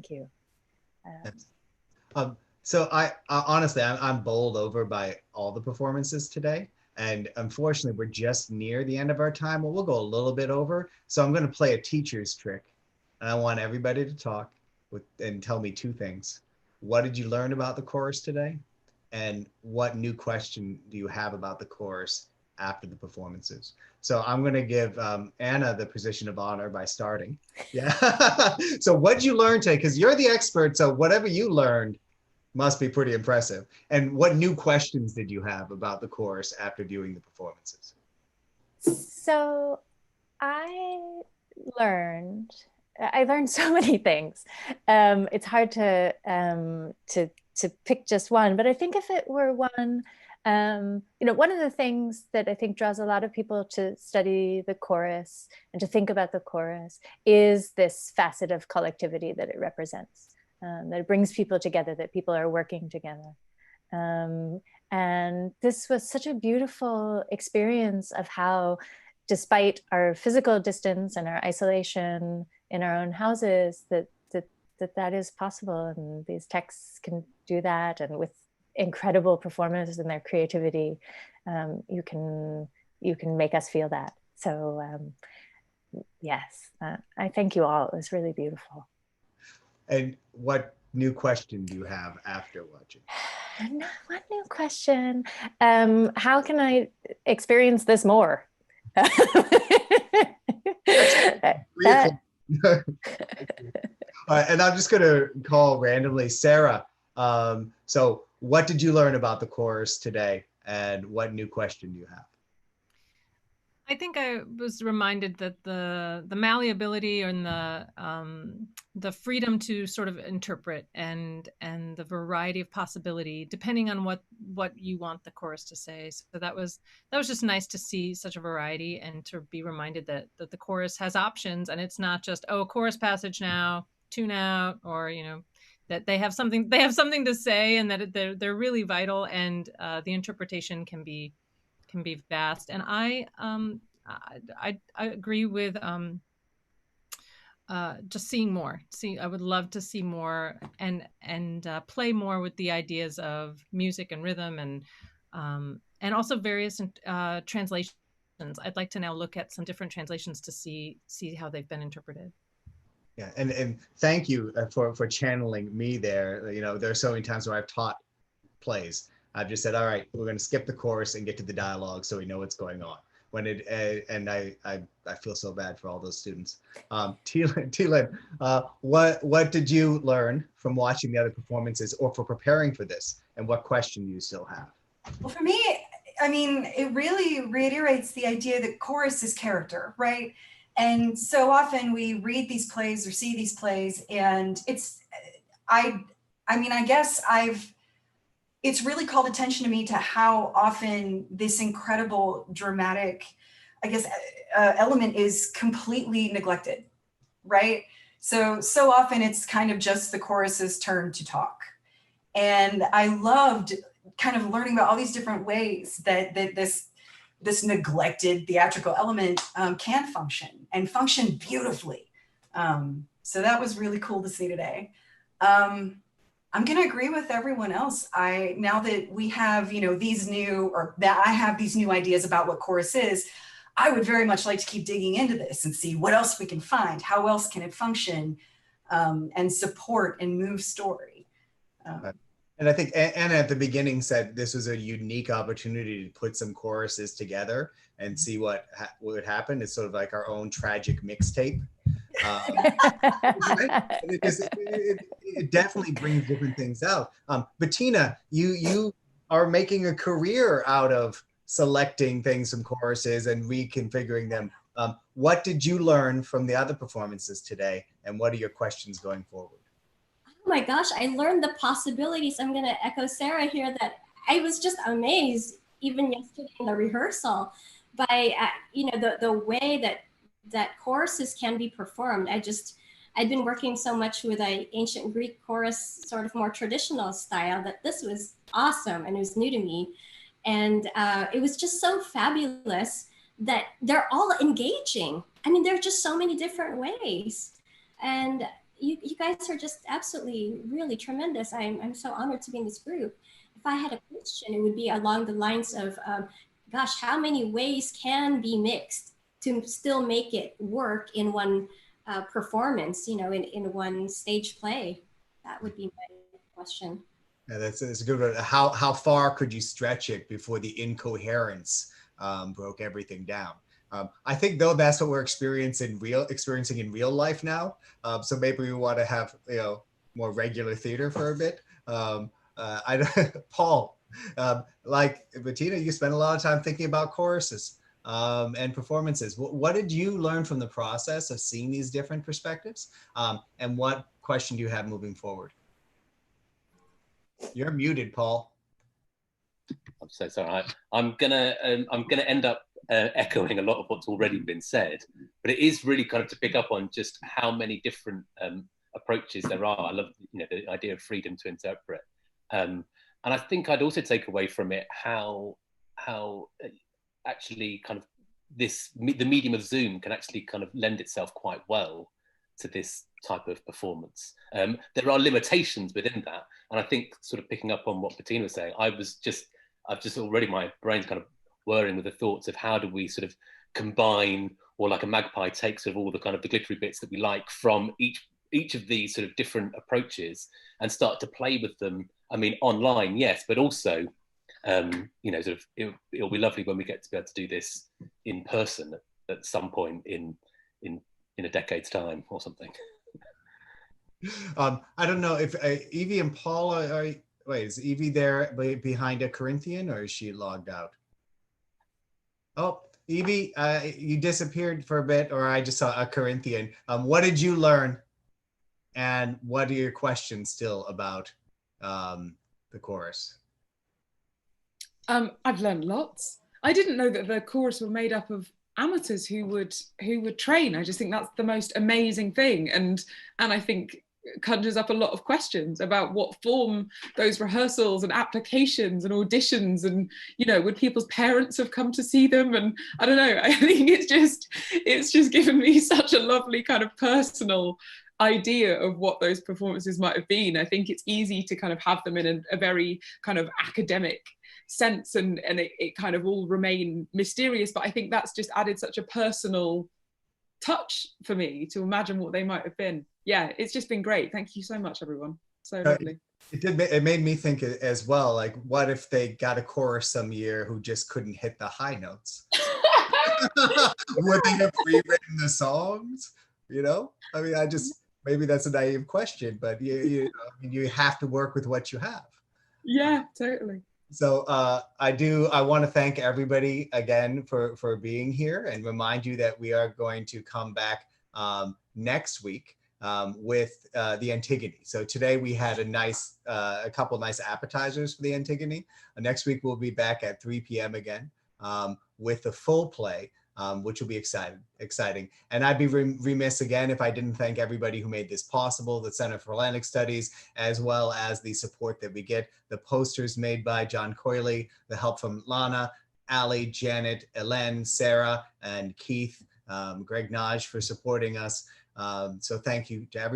Thank you. So honestly, I'm bowled over by all the performances today. And unfortunately, we're just near the end of our time. Well, we'll go a little bit over. So I'm going to play a teacher's trick. And I want everybody to talk and tell me two things. What did you learn about the chorus today? And what new question do you have about the chorus after the performances? So I'm going to give Anna the position of honor by starting. Yeah. So what did you learn today? Because you're the expert. So whatever you learned must be pretty impressive. And what new questions did you have about the chorus after viewing the performances? So I learned so many things. It's hard to pick just one, but I think if it were one, one of the things that I think draws a lot of people to study the chorus and to think about the chorus is this facet of collectivity that it represents. That it brings people together, that people are working together. And this was such a beautiful experience of how, despite our physical distance and our isolation in our own houses, that is possible. And these texts can do that. And with incredible performers and their creativity, you can make us feel that. So yes, I thank you all. It was really beautiful. And what new question do you have after watching? What new question? How can I experience this more? And I'm just going to call randomly Sara. So what did you learn about the chorus today? And what new question do you have? I think I was reminded that the malleability and the freedom to sort of interpret and the variety of possibility depending on what you want the chorus to say. So that was just nice to see such a variety and to be reminded that the chorus has options and it's not just, oh, chorus passage now, tune out, or that they have something to say and that they're really vital, and the interpretation can be vast. And I agree with just seeing more. I would love to see more and play more with the ideas of music and rhythm and also various translations. I'd like to now look at some different translations to see how they've been interpreted. Yeah, and thank you for channeling me there. There are so many times where I've taught plays. I've just said, all right, we're going to skip the chorus and get to the dialogue so we know what's going on. And I feel so bad for all those students. Tila, what did you learn from watching the other performances or for preparing for this? And what question do you still have? Well, for me, I mean, it really reiterates the idea that chorus is character, right? And so often we read these plays or see these plays, and it's really called attention to me to how often this incredible dramatic, element is completely neglected, right? So often it's kind of just the chorus's turn to talk. And I loved kind of learning about all these different ways that this neglected theatrical element can function and function beautifully. So that was really cool to see today. I'm going to agree with everyone else. Now that we have, that I have these new ideas about what chorus is, I would very much like to keep digging into this and see what else we can find. How else can it function and support and move story? And I think Anna at the beginning said this was a unique opportunity to put some choruses together and see what would happen. It's sort of like our own tragic mixtape. It definitely brings different things out. Bettina, you are making a career out of selecting things from choruses and reconfiguring them. What did you learn from the other performances today, and what are your questions going forward? Oh my gosh, I learned the possibilities. I'm going to echo Sara here that I was just amazed, even yesterday in the rehearsal, by the way that choruses can be performed. I'd been working so much with an ancient Greek chorus, sort of more traditional style, that this was awesome and it was new to me. And it was just so fabulous that they're all engaging. I mean, there are just so many different ways. And you guys are just absolutely really tremendous. I'm so honored to be in this group. If I had a question, it would be along the lines of, gosh, how many ways can be mixed to still make it work in one performance, you know, in one stage play? That would be my question. Yeah, that's a good one. How far could you stretch it before the incoherence broke everything down? I think though that's what we're experiencing in real life now. So maybe we want to have more regular theater for a bit. Paul, like Bettina, you spent a lot of time thinking about choruses and performances. What did you learn from the process of seeing these different perspectives? And what question do you have moving forward? You're muted, Paul. I'm so sorry. I'm gonna end up echoing a lot of what's already been said, but it is really kind of to pick up on just how many different approaches there are. I love the idea of freedom to interpret, and I think I'd also take away from it how actually kind of the medium of Zoom can actually kind of lend itself quite well to this type of performance. There are limitations within that, and I think sort of picking up on what Bettina was saying, I've just already, my brain's kind of whirring with the thoughts of how do we sort of combine, or like a magpie takes of all the kind of the glittery bits that we like from each of these sort of different approaches and start to play with them. I mean, online, yes, but also, sort of it'll be lovely when we get to be able to do this in person at some point in a decade's time or something. I don't know if Evie and Paul wait, is Evie there behind a Corinthian, or is she logged out? Oh, Evie, you disappeared for a bit, or I just saw a Corinthian. What did you learn? And what are your questions still about the chorus? I've learned lots. I didn't know that the chorus were made up of amateurs who would train. I just think that's the most amazing thing, and I think conjures up a lot of questions about what form those rehearsals and applications and auditions, and would people's parents have come to see them? And I don't know, I think it's just given me such a lovely kind of personal idea of what those performances might have been. I think it's easy to kind of have them in a very kind of academic sense, and it kind of all remain mysterious, but I think that's just added such a personal touch for me to imagine what they might have been. Yeah, it's just been great. Thank you so much, everyone. So lovely. It made me think as well, like, what if they got a chorus some year who just couldn't hit the high notes? Would they have rewritten the songs? I mean, maybe that's a naive question, but you have to work with what you have. Yeah, totally. So I want to thank everybody again for being here, and remind you that we are going to come back next week with the Antigone. So today we had a couple nice appetizers for the Antigone. Next week we'll be back at 3 p.m. again with the full play, which will be exciting. And I'd be remiss again if I didn't thank everybody who made this possible, the Center for Hellenic Studies, as well as the support that we get, the posters made by John Coyley, the help from Lana, Ali, Janet, Ellen, Sarah, and Keith, Greg Naj for supporting us. So thank you to everyone.